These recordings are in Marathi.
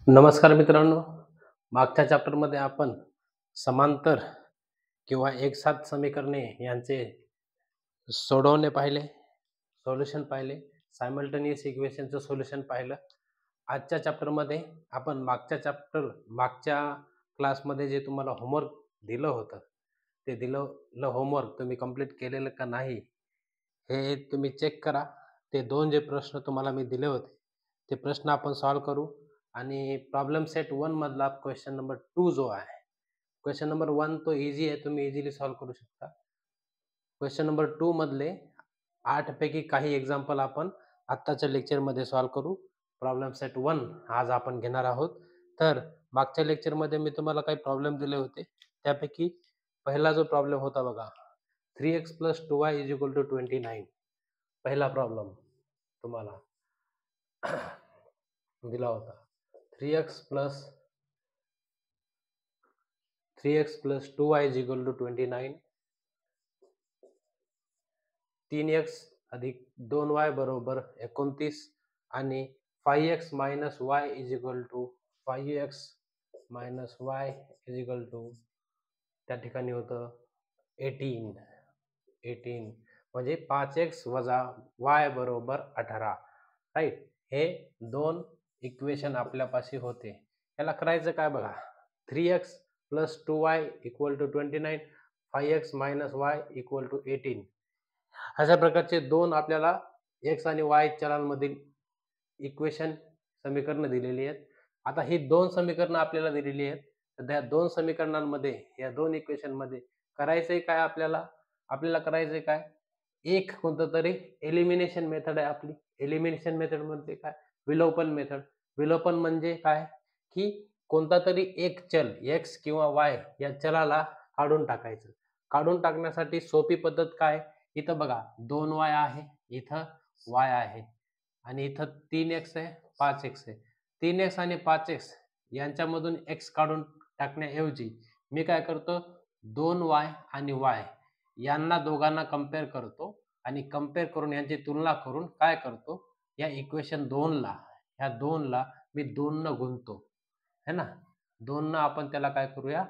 नमस्कार मित्रांनो. मागच्या चॅप्टरमध्ये आपण समांतर किंवा एकसाथ समीकरणे यांचे सोडवणे पाहिले, सोल्युशन पाहिले, सायमल्टेनियस इक्वेशनचं सोल्युशन पाहिलं. आजच्या चॅप्टरमध्ये आपण मागच्या क्लासमध्ये जे तुम्हाला होमवर्क दिलं होतं, ते दिलेलं होमवर्क तुम्ही कंप्लीट केलेलं का नाही हे तुम्ही चेक करा. ते 2 जे प्रश्न तुम्हाला मी दिले होते, ते प्रश्न आपण सॉल्व्ह करू आणि प्रॉब्लेम सेट 1 मधला क्वेश्चन नंबर 2 जो आहे, क्वेश्चन नंबर 1 तो ईझी आहे, तुम्ही इझिली सॉल्व्ह करू शकता. क्वेश्चन नंबर 2 मधले 8 पैकी काही एक्झाम्पल आपण आत्ताच्या लेक्चरमध्ये सॉल्व्ह करू. प्रॉब्लेम सेट 1 आज आपण घेणार आहोत. तर मागच्या लेक्चरमध्ये मी तुम्हाला काही प्रॉब्लेम दिले होते, त्यापैकी पहिला जो प्रॉब्लेम होता बघा, 3x + 2y = 29. पहिला प्रॉब्लेम तुम्हाला दिला होता. 3x + 2y = 29. 3x + 2y = 29 आणि 5x - y = 5x - y = त्या ठिकाणी होतं 18 म्हणजे 5x - y = 18. राईट. हे 2 इक्वेशन आपल्यापाशी होते. याला करायचं काय बघा, 3x + 2y = 29, 5x - y = 18. अशा प्रकारचे 2 आपल्याला x आणि y चलांमधील इक्वेशन समीकरणं दिलेली आहेत. आता ही 2 समीकरणं आपल्याला दिलेली आहेत. तर त्या 2 समीकरणांमध्ये, या 2 इक्वेशनमध्ये करायचंय काय आपल्याला? आपल्याला करायचंय काय? एक कोणतं तरी एलिमिनेशन मेथड आहे आपली. एलिमिनेशन मेथड म्हणजे काय? विलोपन मेथड. विलोपन म्हणजे काय? की कोणता तरी एक चल x किंवा y या चलाला काढून टाकायचं. काढून टाकण्यासाठी सोपी पद्धत काय? इथं बघा 2y आहे, इथं y आहे आणि इथं 3x आहे, 5x आहे. 3x आणि 5x यांच्यामधून x काढून टाकण्याऐवजी मी काय करतो, 2y आणि y यांना दोघांना कंपेअर करतो आणि कंपेअर करून यांची तुलना करून काय करतो, या इक्वेशन 2ला, ह्या 2ला मी 2 न गुणतो, है ना. 2 न आपण त्याला काय करूया,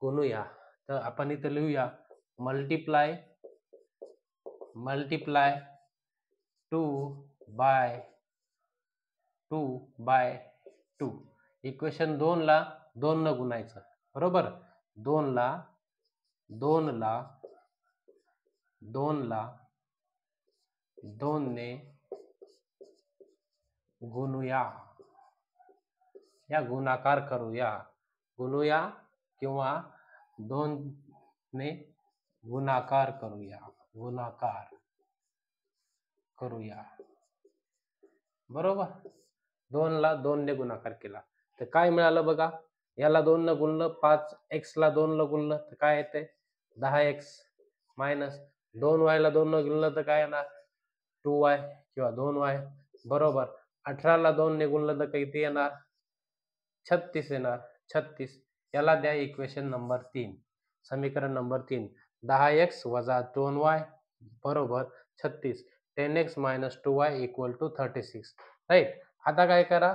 गुणूया. तर आपण इथं लिहूया मल्टिप्लाय 2/2. इक्वेशन 2ला 2 न गुणायचं, बरोबर. 2ला 2 ने गुणूया, या गुणाकार करूया. गुणूया किंवा 2 ने गुणाकार करूया. बरोबर. 2ला 2 ने गुणाकार केला तर काय मिळालं बघा. याला 2 न गुणलं, 5x ला 2 न गुणलं तर काय येते, 10x मायनस 2y ला 2 न गुणलं तर काय येणार, 2y किंवा 2y बरोबर. 18 ला 2 ने गुणलं तर किती येणार, 36 येणार. 36 याला द्या इक्वेशन नंबर 3, समीकरण नंबर 3. 10x - 2y बरोबर 36. 10x - 2y = 36. राईट. आता काय करा,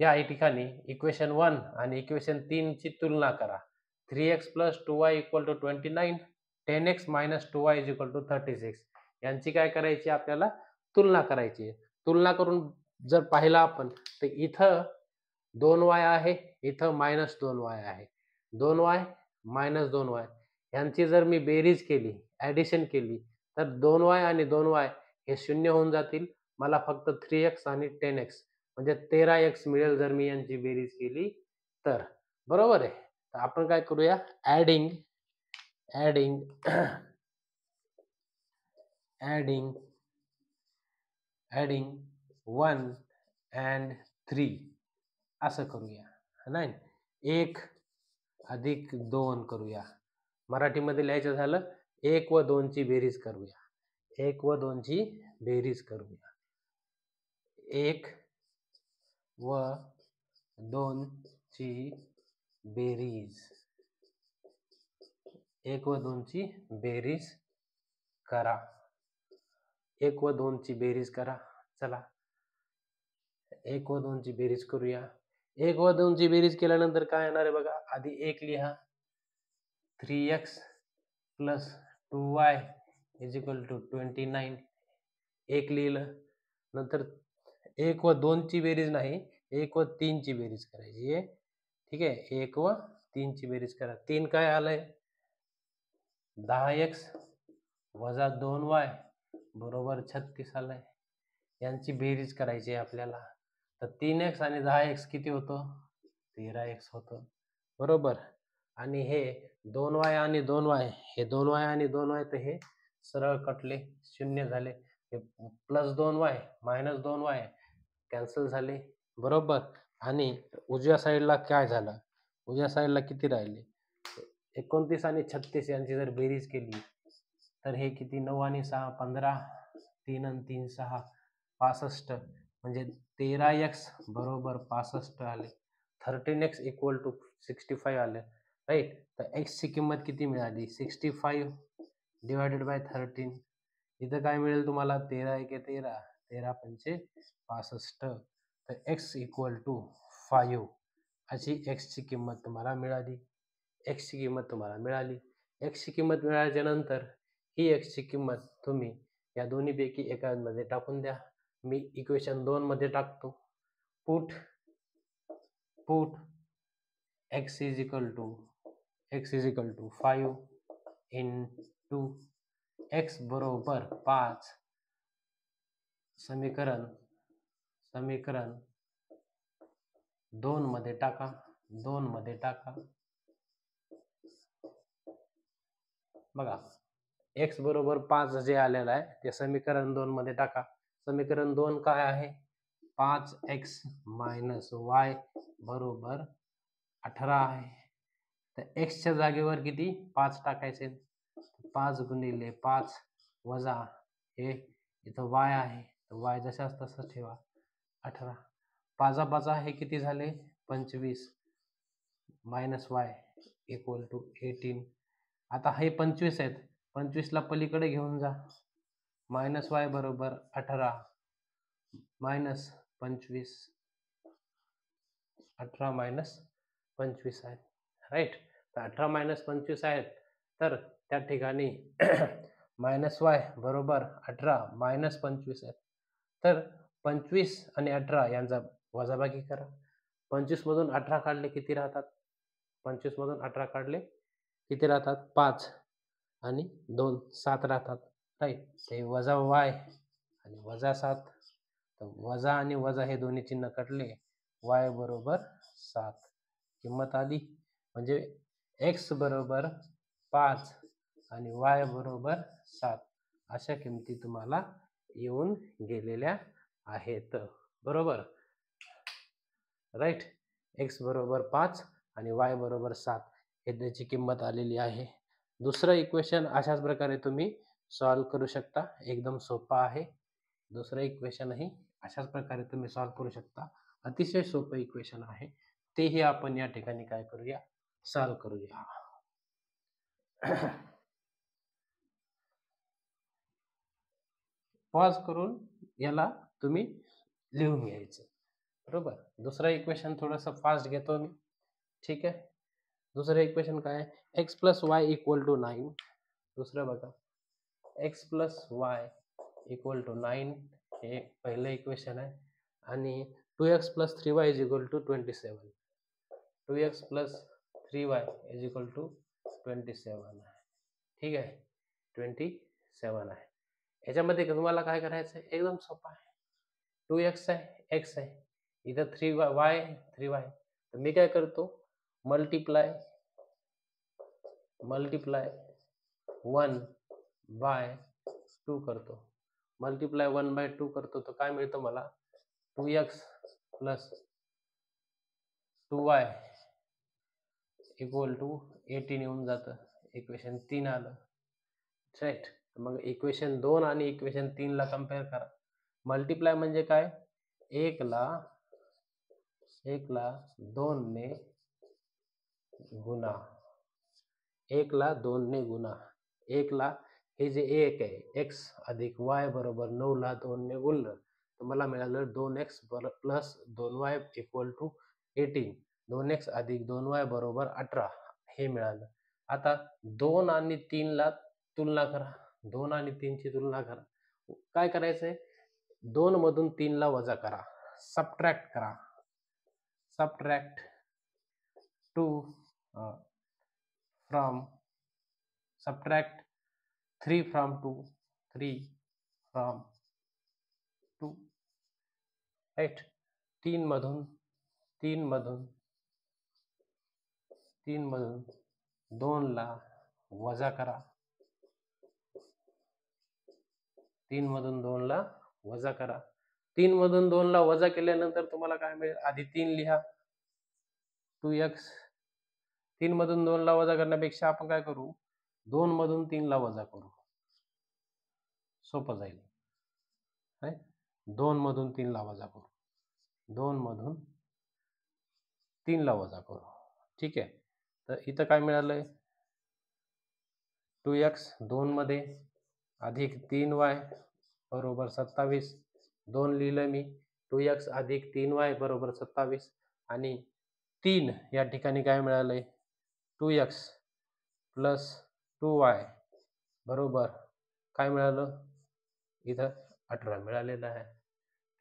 या ठिकाणी इक्वेशन 1 आणि इक्वेशन 3 ची तुलना करा. 3x + 2y = 29, 10x - 2y = 36. यांची काय करायची, आपल्याला तुलना करायची. तुलना करून जर पाहिलं आपण तर इथं 2y आहे, इथं -2y आहे. 2y - 2y यांची जर मी बेरीज केली, ॲडिशन केली, तर 2y आणि 2y हे 0 होऊन जातील. मला फक्त 3x आणि 10x म्हणजे 13x मिळेल जर मी यांची बेरीज केली तर, बरोबर आहे. तर आपण काय करूया, ॲडिंग 1 and 3 असं करूया. नाही, 1 + 2 करूया. मराठीमध्ये लिहायचं झालं 1 व 2 ची बेरीज करूया. 1 व 2 ची बेरीज करूया. 1 व 2 ची बेरीज, 1 व 2 ची बेरीज करा. 1 व 2 ची बेरीज करा. चला 1 व 2 ची बेरीज करूया. 1 व 2 ची बेरीज केल्यानंतर काय येणार आहे बघा. आधी 1 लिहा. 3x plus 2y is equal to 29. 1 लिहिलं. नंतर 1 व 2 ची बेरीज नाही, 1 व 3 ची बेरीज करायची आहे. ठीक आहे. 1 व 3 ची बेरीज करा. 3 काय आलंय? 10x वजा 2y बरोबर 36 आलंय. यांची बेरीज करायची आहे आपल्याला. तर 3x आणि 10x किती होतं? 13x होतं. बरोबर. आणि हे 2y आणि 2y, हे 2y आणि 2y तर हे सरळ कटले, शून्य झाले. हे plus 2y minus 2y cancel झाले. बरोबर. आणि उजव्या साईडला काय झालं? उजव्या साईडला किती राहिले? 29 आणि 36 यांची जर बेरीज केली तर हे किती? 9 आणि 6 15, 3 आणि 3 6 65, म्हणजे 13x बरोबर 65 आले. 13x इक्वल टू 65 आले. राईट. तर x ची किंमत किती मिळाली? 65 डिवायडेड बाय 13. इथं काय मिळेल तुम्हाला? 13 1 13, 13 पंचे 65. तर x इक्वल टू 5 अशी x ची किंमत तुम्हाला मिळाली. x ची किंमत तुम्हाला मिळाली. x ची किंमत मिळाल्याच्या नंतर ही x ची किंमत तुम्ही या दोन्हीपैकी एकामध्ये टाकून द्या. मी इक्वेशन 2 मध्ये टाकतो. Put x is equal to 5 into x बरोबर 5. समीकरण 2 मध्ये टाका. बघा, x बरोबर 5 जे आलेलं आहे ते समीकरण 2 मध्ये टाका. समीकरण 2 काय आहे? 5x मायनस y बरोबर 18 आहे. तर x च्या जागेवर किती? 5 टाकायचे. 5 गुणिले 5 वजा हे इथं y आहे, तर y जशाच तसं ठेवा. 18 5 हे किती झाले? 25 मायनस y इक्वल टू 18. आता हे 25 आहेत, 25 ला पलीकडे घेऊन जा. मायनस y बरोबर 18 मायनस 25, 18 मायनस 25 आहे. राईट. तर 18 मायनस 25 आहेत, तर त्या ठिकाणी मायनस y बरोबर 18 मायनस 25 आहेत. तर 25 आणि 18 यांचा वजाबाकी करा. 25 मधून 18 काढले किती राहतात? 25 मधून 18 काढले किती राहतात? 5 आणि 2 7 राहतात. राईट. ते वजा y आणि वजा 7. तर वजा आणि वजा हे दोन्ही चिन्ह कटले. y बरोबर 7 किंमत आली. म्हणजे x बरोबर 5 आणि y बरोबर 7 अशा किमती तुम्हाला येऊन गेलेल्या आहेत. बरोबर. राईट. x बरोबर 5 आणि y बरोबर 7 हे त्याची किंमत आलेली आहे. दुसरं इक्वेशन अशाच प्रकारे तुम्ही सॉल्व करू शकता. एकदम सोपा आहे. दुसरं इक्वेशनही अशाच प्रकारे तुम्ही सॉल्व करू शकता. अतिशय सोपं इक्वेशन आहे. तेही आपण या ठिकाणी काय करूया? सॉल्व करूया. पॉज करून याला तुम्ही लिहून घ्यायचं. बरोबर. दुसरं इक्वेशन थोडंसं फास्ट घेतो मी. ठीक आहे. दुसरं इक्वेशन काय आहे? x plus Y equal to 9. दुसरं बघा, x plus Y equal to 9 हे पहिलं इक्वेशन आहे. आणि 2x plus 3y is equal to 27. 2x plus 3y is equal to 27 आहे. ठीक आहे. 27 आहे. ह्याच्यामध्ये तुम्हाला काय करायचं आहे? एकदम सोपं आहे. 2x आहे, x आहे, इथं 3y. तर मी काय करतो? मल्टिप्लाय 1 बाय 2 करतो. मल्टिप्लाय 1 बाय 2 करतो तर काय मिळतं मला? 2x plus 2y equal to 18 येऊन जातं. इक्वेशन 3 आलं. राईट. मग इक्वेशन 2 आणि इक्वेशन 3 ला कम्पेअर करा. मल्टिप्लाय म्हणजे काय? 1 ला 2 ने गुणा. 1 ला 2 ने गुणा. 1 ला हे जे 1 आहे, x अधिक y बरोबर 9 ला 2 ने गुणलं तर मला मिळालं 2x plus 2y equal to 18, 2x अधिक 2y बरोबर 18 हे मिळालं. आता 2 आणि 3 ला तुलना करा. 2 आणि 3 ची तुलना करा. काय करायचंय? 2 मधून 3 ला वजा करा. सबट्रॅक्ट करा. Subtract 2 from subtract 3 from 2, 3 from 2, right. 3 मधून 2 ला वजा करा. 3 मधून 2 ला वजा करा. 3 मधून 2 ला वजा केल्यानंतर तुम्हाला काय मिळेल? आधी 3 लिहा. 2x. 3 मधून 2 ला वजा करण्यापेक्षा आपण काय करू? 2 मधून 3 ला वजा करू. सोपं जाईल. 2 मधून 3 ला वजा करू. 2 मधून 3 ला वजा करू. ठीक आहे. तर इथं काय मिळालंय? 2x 2 मध्ये अधिक 3y बरोबर 27. 2 लिहिलं मी. 2x अधिक 3y बरोबर 27 आणि 3 या ठिकाणी काय मिळालंय? 2x प्लस 2y बरोबर काय मिळालं? इथं 18 मिळालेलं आहे.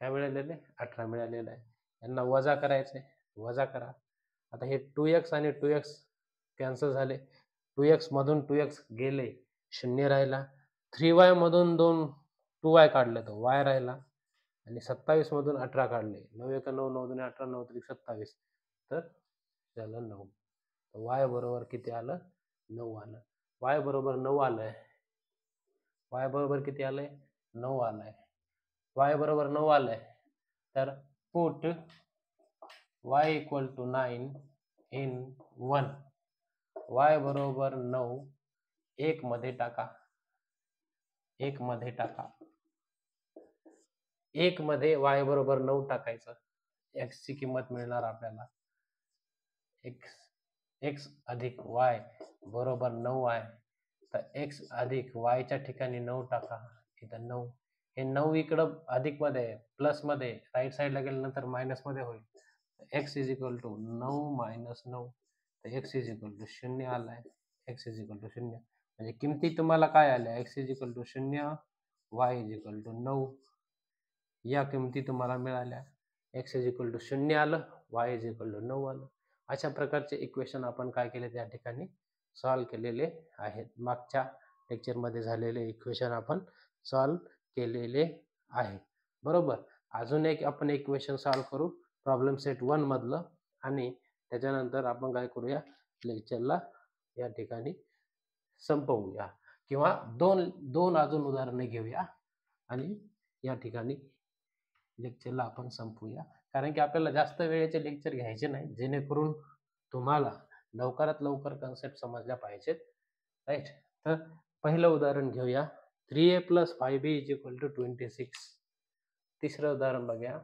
काय मिळालेलं आहे? 18 मिळालेलं आहे. यांना वजा करायचंय. वजा करा. आता हे 2x आणि 2x कॅन्सल झाले. 2x मधून 2x गेले, 0 राहिला. 3y मधून 2y काढले तर y राहिला आणि 27 मधून 18 काढले. 9 1 9, 9 2 18, 9 3 27. तर झालं 9. y बरोबर किती आलं? 9 आलं. y बरोबर 9 आलंय. y बरोबर किती आलंय? 9 आलंय. y बरोबर 9 आलंय. तर put y equal to 9 in 1. y बरोबर 9 1 मध्ये टाका. 1 मध्ये टाका. 1 मध्ये y बरोबर 9 टाकायचं. x ची किंमत मिळणार आपल्याला. x अधिक y बरोबर 9 आहे. तर x अधिक y च्या ठिकाणी 9 टाका. इथं 9. हे 9 इकडं अधिक मध्ये आहे, प्लस मध्ये, राईट साईडला गेल्यानंतर मायनस मध्ये होईल. x is equal to 9 minus 9. तर x इज इक्वल टू 0 आलाय. x is equal to 0. म्हणजे किमती तुम्हाला काय आल्या? x is equal to 0, y is equal to 9. या किमती तुम्हाला मिळाल्या. x इज इक्वल टू 0 आलं, y इज इक्वल टू 9 आलं. अशा प्रकारचे इक्वेशन आपण काय केले त्या ठिकाणी सॉल्व केलेले आहेत. मागच्या लेक्चरमध्ये झालेले इक्वेशन आपण सॉल्व केलेले आहे. बरोबर. अजून एक आपण इक्वेशन सॉल्व करू प्रॉब्लेम सेट 1 मधलं आणि त्याच्यानंतर आपण काय करूया? लेक्चरला या ठिकाणी संपवूया किंवा दोन अजून उदाहरणे घेऊया आणि या ठिकाणी लेक्चरला आपण संपवूया. कारण की आपल्याला जास्त वेळेचे लेक्चर घ्यायचे नाही, जेणेकरून तुम्हाला लवकरात लवकर कन्सेप्ट समजल्या पाहिजेत. राईट. तर पहिलं उदाहरण घेऊया. 3a plus 5b is equal to 26. तिसरं उदाहरण बघा.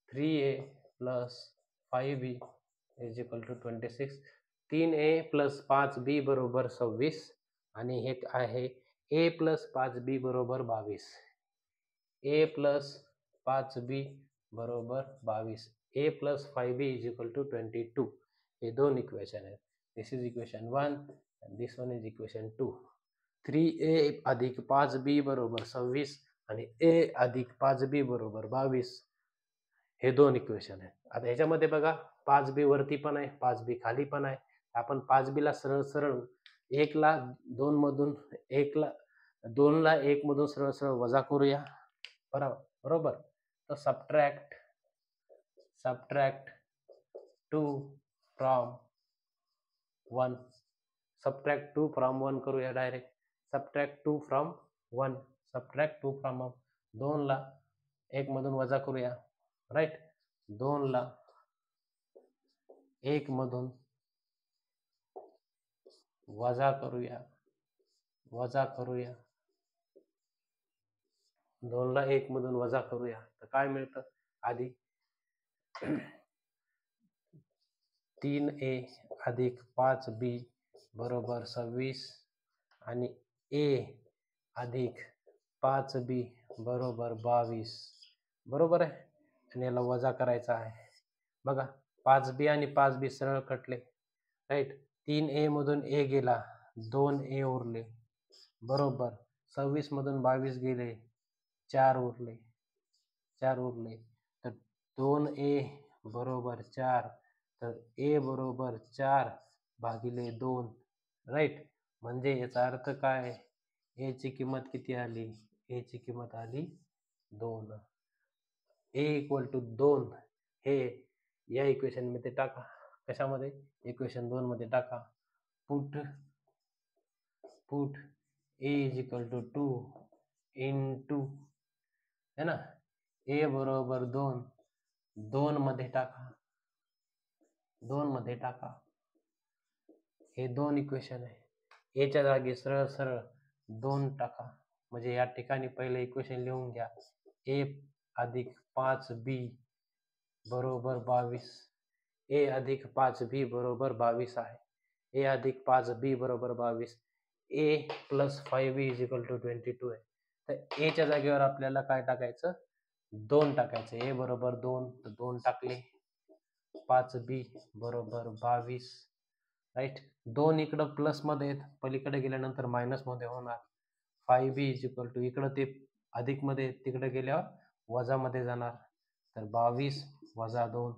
3a plus 5b is equal to 26. 3a plus 5b बरोबर 26 आणि हे आहे a प्लस 5b बरोबर 22. a प्लस 5b बरोबर 22. a plus 5b is equal to 22. हे दोन इक्वेशन आहेत. This is equation 1 and this one is equation 2. 3a अधिक 5b बरोबर 26 आणि a अधिक 5b बरोबर 22 हे दोन इक्वेशन आहेत. आता ह्याच्यामध्ये बघा 5b वरती पण आहे, 5b खाली पण आहे. आपण 5b ला सरळ सरळ 1 ला 2 मधून 1 ला 2 ला 1 मधून सरळ सरळ वजा करूया. बरोबर. तर सबट्रॅक्ट 2 फ्रॉम 1. सबट्रॅक्ट 2 फ्रॉम 1 करूया direct. Subtract 2 from 1. Subtract 2 from 1. 2 ला 1 मधून वजा करूया. राईट. 2 ला 1 मधून वजा करूया. 2 ला 1 मधून वजा करूया. तर काय मिळतं? आधी 3a अधिक 5b बरोबर 26 आणि a अधिक 5b बरोबर 22. बरोबर आहे. आणि याला वजा करायचा आहे. बघा 5b आणि 5b सरळ कटले, राईट. 3a मधून a गेला, 2a उरले, बरोबर. 26 मधून 22 गेले, 4 उरले, 4 उरले. तर 2a बरोबर 4, तर a बरोबर 4 भागिले 2, राईट. म्हणजे याचा अर्थ काय, a ची किंमत किती आली, a ची किंमत आली 2. a इक्वल टू 2 हे या इक्वेशन मध्ये टाका. कशामध्ये, इक्वेशन 2 मध्ये टाका. Put a is equal to 2 into, है ना, a बरोबर 2, 2 मध्ये टाका, 2 मध्ये टाका. हे 2 इक्वेशन आहे. a च्या जागी सरळ सरळ 2 टाका. म्हणजे या ठिकाणी पहिले इक्वेशन लिहून घ्या, a अधिक 5b बरोबर 22. a अधिक 5b बरोबर 22 आहे. a अधिक 5b बरोबर 22. a plus 5b is equal to 22 आहे. तर a च्या जागेवर आपल्याला काय टाकायचं, 2 टाकायचं. a बरोबर 2, तर 2 टाकले. 5b बरोबर 22, राईट. 2 इकडं प्लस मध्ये आहेत, पलीकडे गेल्यानंतर मायनस मध्ये होणार. 5b इज इक्वल टू, इकडं ते अधिक मध्ये तिकडे गेल्यावर वजा मध्ये जाणार, तर 22 वजा 2,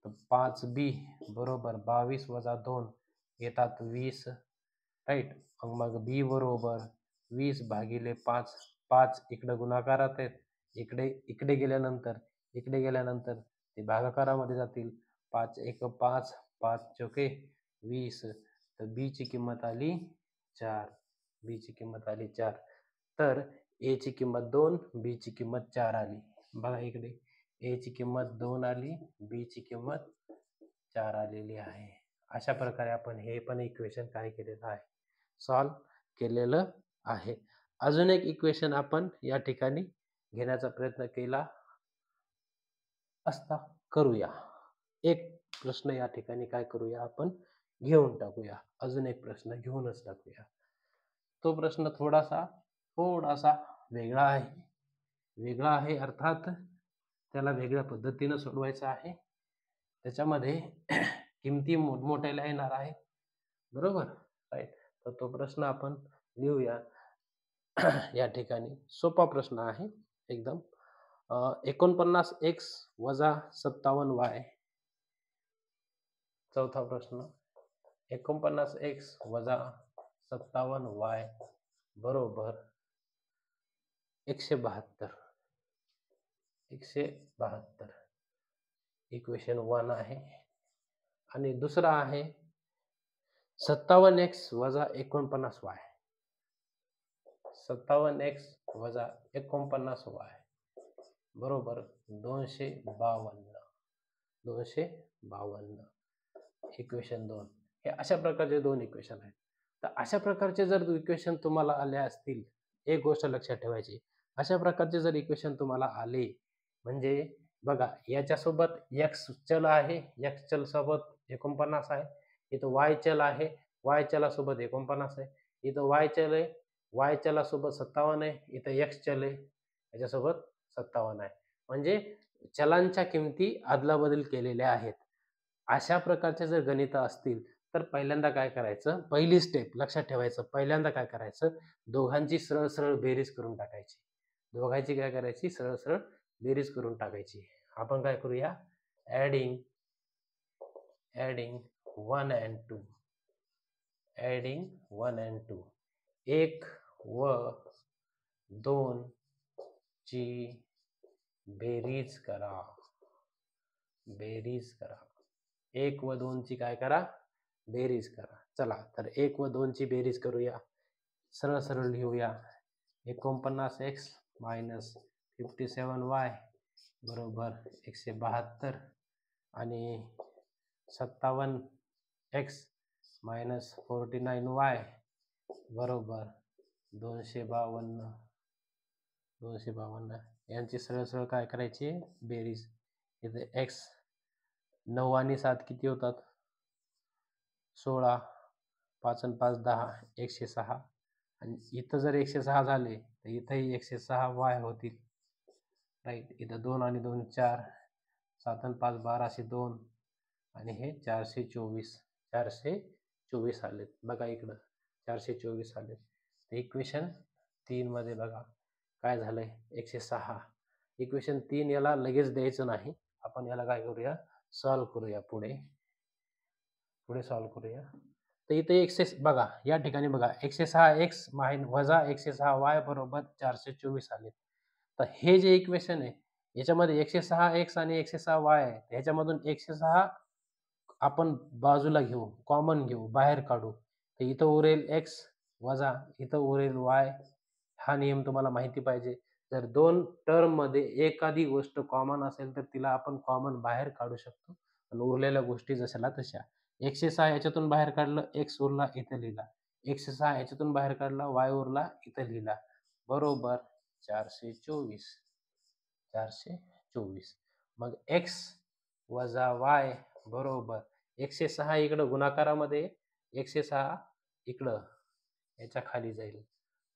तर 5b बरोबर 22 वजा 2 येतात 20, राईट. मग b बरोबर 20 भागिले 5, 5 इकडे गुणाकारात आहेत, इकडे इकडे गेल्यानंतर ते भागाकारामध्ये जातील. 5 एक 5, 5 चौके 20, तर b ची किंमत आली 4, b ची किंमत आली 4. तर a ची किंमत 2, b ची किंमत 4 आली. बघा इकडे a ची किंमत 2 आली, b ची किंमत 4 आलेली आहे. अशा प्रकारे आपण हे पण इक्वेशन काय केलेलं आहे, सॉल्व केलेलं आहे. अजून एक इक्वेशन आपण या ठिकाणी घेण्याचा प्रयत्न केला असता, करूया. एक प्रश्न या ठिकाणी काय करूया, आपण घेऊन टाकूया. अजून एक प्रश्न घेऊनच टाकूया. तो प्रश्न थोडासा वेगळा आहे अर्थात त्याला वेगळ्या पद्धतीनं सोडवायचं आहे. त्याच्यामध्ये किमती मोठमोठ्याला येणार आहे, बरोबर, राईट. तर तो प्रश्न आपण लिहूया. या ठिकाणी सोपा प्रश्न आहे एकदम. 49x वजा 57y. चौथा प्रश्न, 49x वजा 57y बरोबर 172. इक्वेशन 1 आहे. आणि दुसरा आहे 57x वजा 49y. 57x वजा 49y बरोबर 252. इक्वेशन 2. हे अशा प्रकारचे 2 इक्वेशन आहेत. तर अशा प्रकारचे जर इक्वेशन तुम्हाला आले असतील, एक गोष्ट लक्षात ठेवायची, अशा प्रकारचे जर इक्वेशन तुम्हाला आले, म्हणजे बघा याच्यासोबत x चल आहे, x चल सोबत 49 आहे, इथं y चल आहे, y चलासोबत 49 आहे, इथं y चल आहे, y चलासोबत 57 आहे, इथं x चल आहे, याच्यासोबत 57 आहे. म्हणजे चलांच्या किमती अदलाबदल केलेल्या आहेत. अशा प्रकारचे जर गणित असतील तर पहिल्यांदा काय करायचं, पहिली स्टेप लक्षात ठेवायचं, पहिल्यांदा काय करायचं, दोघांची सरळ सरळ बेरीज करून टाकायची. दोघांची काय करायची, सरळ सरळ बेरीज करून टाकायची. आपण काय करूया, ऍडिंग 1 and 2, ऍडिंग 1 and 2, 1 व 2 ची बेरीज करा. 1 व 2 ची काय करा, बेरीज करा. चला तर 1 व 2 ची बेरीज करूया. सरळ सरळ लिहूया. 49x मायनस 57y बरोबर 172 आणि 57x मायनस 49y बरोबर 252. यांची सरळ सरळ काय करायची, बेरीज. इथे x 9 आणि 7 किती होतात, 16, 5 आणि 5 10, 106. आणि इथं जर 106 झाले तर इथंही 106y होतील, राईट. इथं 2 आणि 2 4, 7 आणि 5 12 2, आणि हे 424 आलेत बघा इकडं 424 आलेत. तर इक्वेशन 3 मध्ये बघा काय झालंय 106. इक्वेशन 3 याला लगेच द्यायचं नाही, आपण याला काय करूया सॉल्व करूया पुढे सॉल्व करूया. तर इथे 106 बघा या ठिकाणी बघा 106x वजा 106y बरोबर 424 आले. तर हे जे इक्वेशन आहे याच्यामध्ये 106x आणि 106y आहे, ह्याच्यामधून 106 आपण बाजूला घेऊ, कॉमन घेऊ, बाहेर काढू. तर इथं उरेल x वजा इथं उरेल y. हा नियम तुम्हाला माहिती पाहिजे. जर दोन टर्म मध्ये एखादी गोष्ट कॉमन असेल तर तिला आपण कॉमन बाहेर काढू शकतो आणि उरलेल्या गोष्टी जशाला तशा. 106 याच्यातून बाहेर काढलं, x उरला इथं लिहिला. 106 याच्यातून बाहेर काढला, y उरला इथं लिहिला. बरोबर 424. मग x वजा y बरोबर 106 इकडं गुणाकारामध्ये, 106 इकडं याच्या खाली जाईल.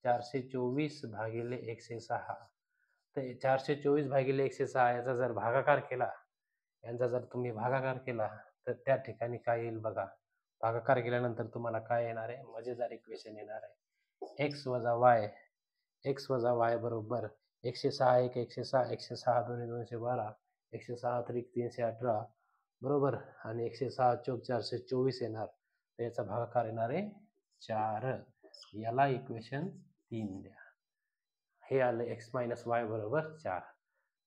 424 भागिले 106. तर 424 भागिले 106 याचा जर भागाकार केला, यांचा जर तुम्ही भागाकार केला तर त्या ठिकाणी काय येईल बघा. भागाकार केल्यानंतर तुम्हाला काय येणार आहे, मजेदार इक्वेशन येणार आहे. x वजा y बरोबर 106 1 106 106 दोन्ही 212 106 त्रिक 318 बरोबर आणि 106 चौक 424 येणार. तर याचा भागाकार येणार आहे 4. याला इक्वेशन 3 द्या. हे आलं x - y बरोबर 4.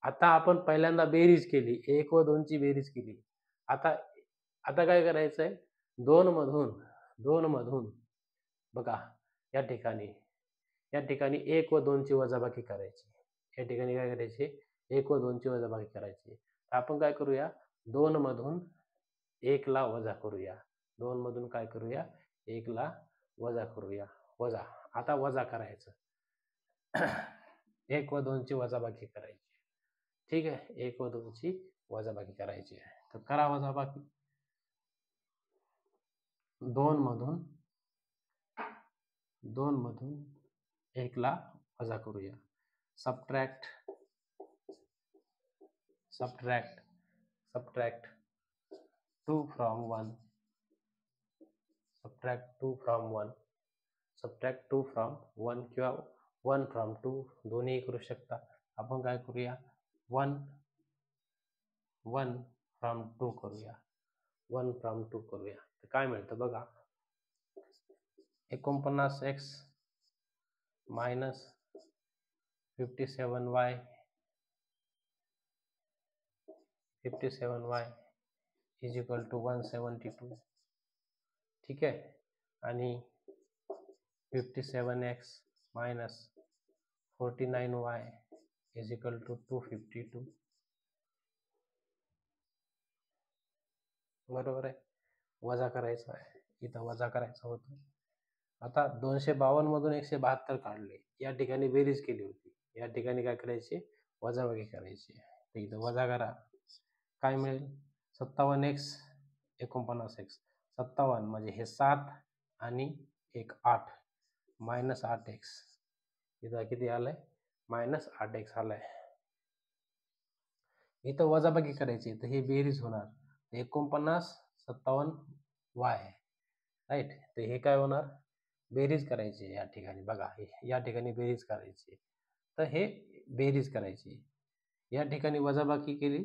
आता आपण पहिल्यांदा बेरीज केली, 1 व 2 ची बेरीज केली. आता काय करायचंय, 2 मधून बघा या ठिकाणी 1 व 2 ची वजाबाकी करायची. या ठिकाणी काय करायची, 1 व 2 ची वजाबाकी करायची. तर आपण काय करूया, 2 मधून 1 ला वजा करूया. 2 मधून काय करूया, 1 ला वजा करूया. वजा आता वजा करायचं. 1 व 2 ची वजाबाकी करायची. ठीक आहे, 1 व 2 ची वजाबाकी करायची आहे. तर करा वजाबाकी. 2 मधून 1 ला वजा करूया. Subtract 2 from 1. सबट्रॅक्ट 2 from 1 किंवा 1 from 2 दोन्ही करू शकता. आपण काय करूया, 1 from 2 करूया. 1 from 2 करूया. तर काय मिळतं बघा, 49x minus 57y is equal to 172. ठीक आहे, आणि 57x minus 49y is equal to 252. बरोबर आहे, वजा करायचं आहे, इथं वजा करायचं होतं. आता 252 मधून 172 काढले, या ठिकाणी बेरीज केली होती, या ठिकाणी काय करायची, वजाबाकी करायची. तर इथं वजा करा, काय मिळेल, 57x 49x 57 म्हणजे हे 7 आणि एक 8 मायनस 8x. इथं किती आलंय, मायनस 8x आलाय. इथं वजाबाकी करायची, तर हे बेरीज होणार 49 57y राईट. तर हे काय होणार, बेरीज करायची या ठिकाणी बघा, या ठिकाणी बेरीज करायची. तर हे बेरीज करायची, या ठिकाणी वजाबाकी केली,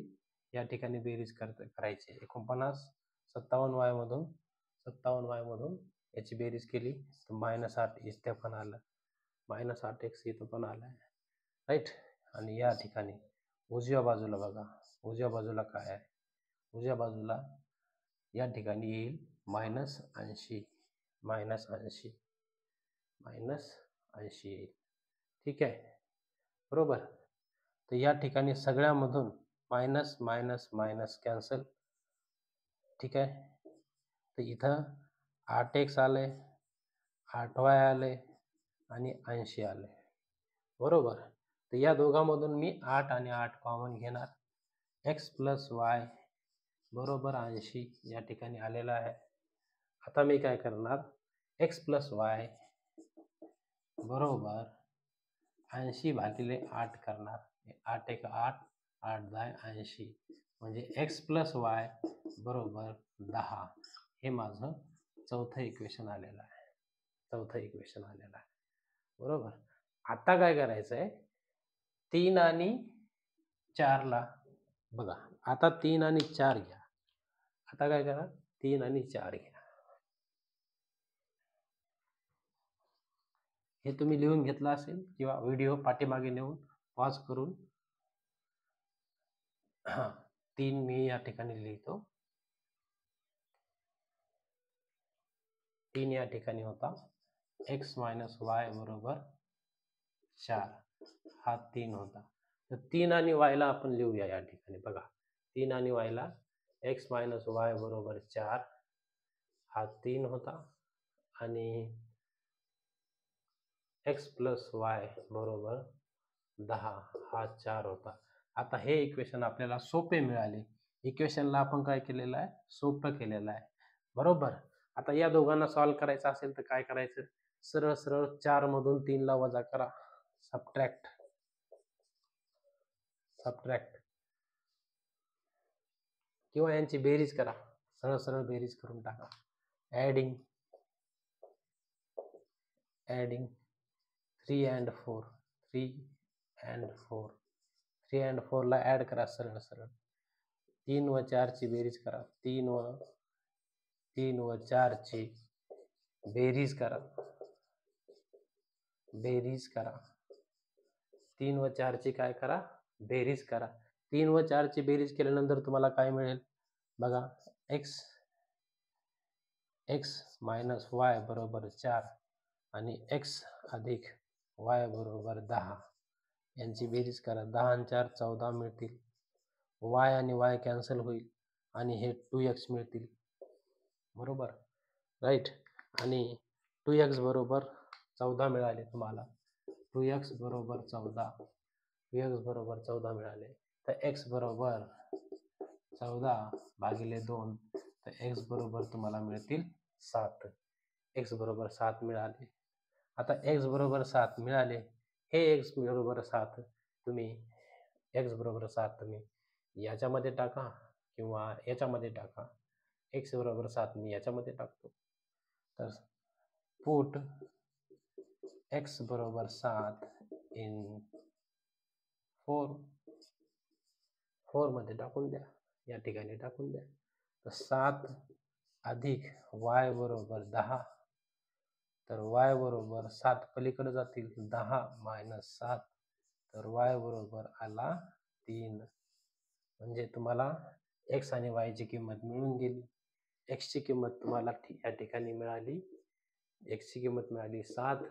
या ठिकाणी बेरीज करायची. 49 57y मधून याची बेरीज केली तर मायनस 8 इथे पण आलं, मायनस 8x इथं पण आलं राईट. आणि या ठिकाणी उजव्या बाजूला बघा, उजव्या बाजूला काय आहे, उजव्या बाजूला या ठिकाणी येईल मायनस 80 येईल. ठीक आहे, बरोबर. तर या ठिकाणी सगळ्यामधून मायनस मायनस मायनस कॅन्सल. ठीक आहे, तर इथं 8x आले, 8y आले आणि 80 आले, बरोबर. तर या दोघांमधून मी 8 आणि 8 कॉमन घेणार. x प्लस वाय बरोबर 80 या ठिकाणी आलेला आहे. आता मी काय करणार, x प्लस वाय बरोबर 80 भागिले 8 करणार. 8 1 8 8 10 80 म्हणजे x प्लस वाय बरोबर 10 हे माझं चौथं इक्वेशन आलेलं आहे. बरोबर. आता काय करायचं आहे, 3 आणि 4ला बघा, आता 3 आणि 4 घ्या. आता काय करा, 3 आणि 4 घ्या. हे तुम्ही लिहून घेतलं असेल किंवा व्हिडिओ पाठीमागे नेऊन पॉज करून 3 मी या ठिकाणी लिहितो. 3 या ठिकाणी होता, x मायनस वाय बरोबर 4 हा 3 होता. तर 3 आणि y ला आपण लिहूया या ठिकाणी. बघा, 3 आणि y ला x मायनस वाय बरोबर 4 हा 3 होता आणि x प्लस वाय बरोबर 10 हा 4 होता. आता हे इक्वेशन आपल्याला सोपे मिळाले. इक्वेशनला आपण काय केलेलं आहे, सोपं केलेलं आहे. बरोबर. आता या दोघांना सॉल्व्ह करायचं असेल तर काय करायचं, सरळ सरळ 4 मधून 3 ला वजा करा, सबट्रॅक्ट किंवा यांची बेरीज करा, सरळ सरळ बेरीज करून टाका. ॲडिंग 3 and 4 3 and 4 ला ॲड करा सरळ सरळ. 3 व 4 ची बेरीज करा. 3 व 4 ची बेरीज करा. 3 व 4 ची काय करा, बेरीज करा. 3 व 4 ची बेरीज केल्यानंतर तुम्हाला काय मिळेल बघा, x मायनस वाय बरोबर 4 आणि x अधिक y बरोबर 10 यांची बेरीज करा. 10 आणि 4 14 मिळतील. y आणि y कॅन्सल होईल आणि हे 2x मिळतील. बरोबर, राईट. आणि 2x बरोबर 14 मिळाले तुम्हाला. 2x बरोबर 14 मिळाले. तर x बरोबर 14 भागिले 2, तर x बरोबर तुम्हाला मिळतील 7. x बरोबर 7 मिळाले. आता x बरोबर 7 मिळाले. हे x बरोबर 7 तुम्ही याच्यामध्ये टाका किंवा याच्यामध्ये टाका. x बरोबर 7 मी याच्यामध्ये टाकतो. तर पुट x बरोबर 7 इन 4 मध्ये टाकून द्या, या ठिकाणी टाकून द्या. तर 7 अधिक y बरोबर 10, तर y बरोबर 7 पलीकडे जातील, 10 मायनस 7, तर y बरोबर आला 3. म्हणजे तुम्हाला x आणि y ची किंमत मिळून गेली. x ची किंमत तुम्हाला या ठिकाणी मिळाली, x ची किंमत मिळाली 7,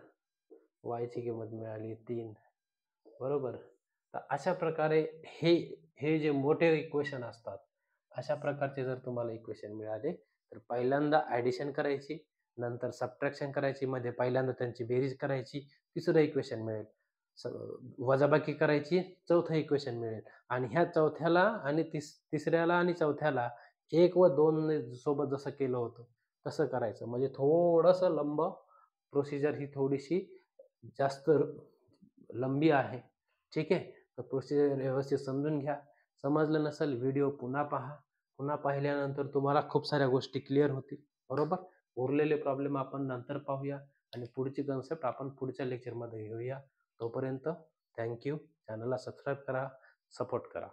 y ची किंमत मिळाली 3. बरोबर. तर अशा प्रकारे हे जे मोठे इक्वेशन असतात, अशा प्रकारचे जर तुम्हाला इक्वेशन मिळाले तर पहिल्यांदा ॲडिशन करायची, नंतर सबट्रॅक्शन करायची, मध्ये पहिल्यांदा त्यांची बेरीज करायची, तिसरं इक्वेशन मिळेल. वजाबाकी करायची, चौथं इक्वेशन मिळेल. आणि ह्या चौथ्याला आणि तिसऱ्याला आणि चौथ्याला 1 व 2 सोबत जसं केलं होतं तसं करायचं. म्हणजे थोडंसं लंब प्रोसिजर, ही थोडीशी जास्त लंबी आहे. ठीक आहे. तर प्रोसिजर व्यवस्थित समजून घ्या. समजलं नसेल व्हिडिओ पुन्हा पहा. पुन्हा पाहिल्यानंतर तुम्हाला खूप साऱ्या गोष्टी क्लिअर होतील. बरोबर. उरलेले प्रॉब्लेम आपण नंतर पाहूया आणि पुढची कन्सेप्ट आपण पुढच्या लेक्चरमध्ये घेऊया. तोपर्यंत थँक्यू. चॅनलला सबस्क्राईब करा, सपोर्ट करा.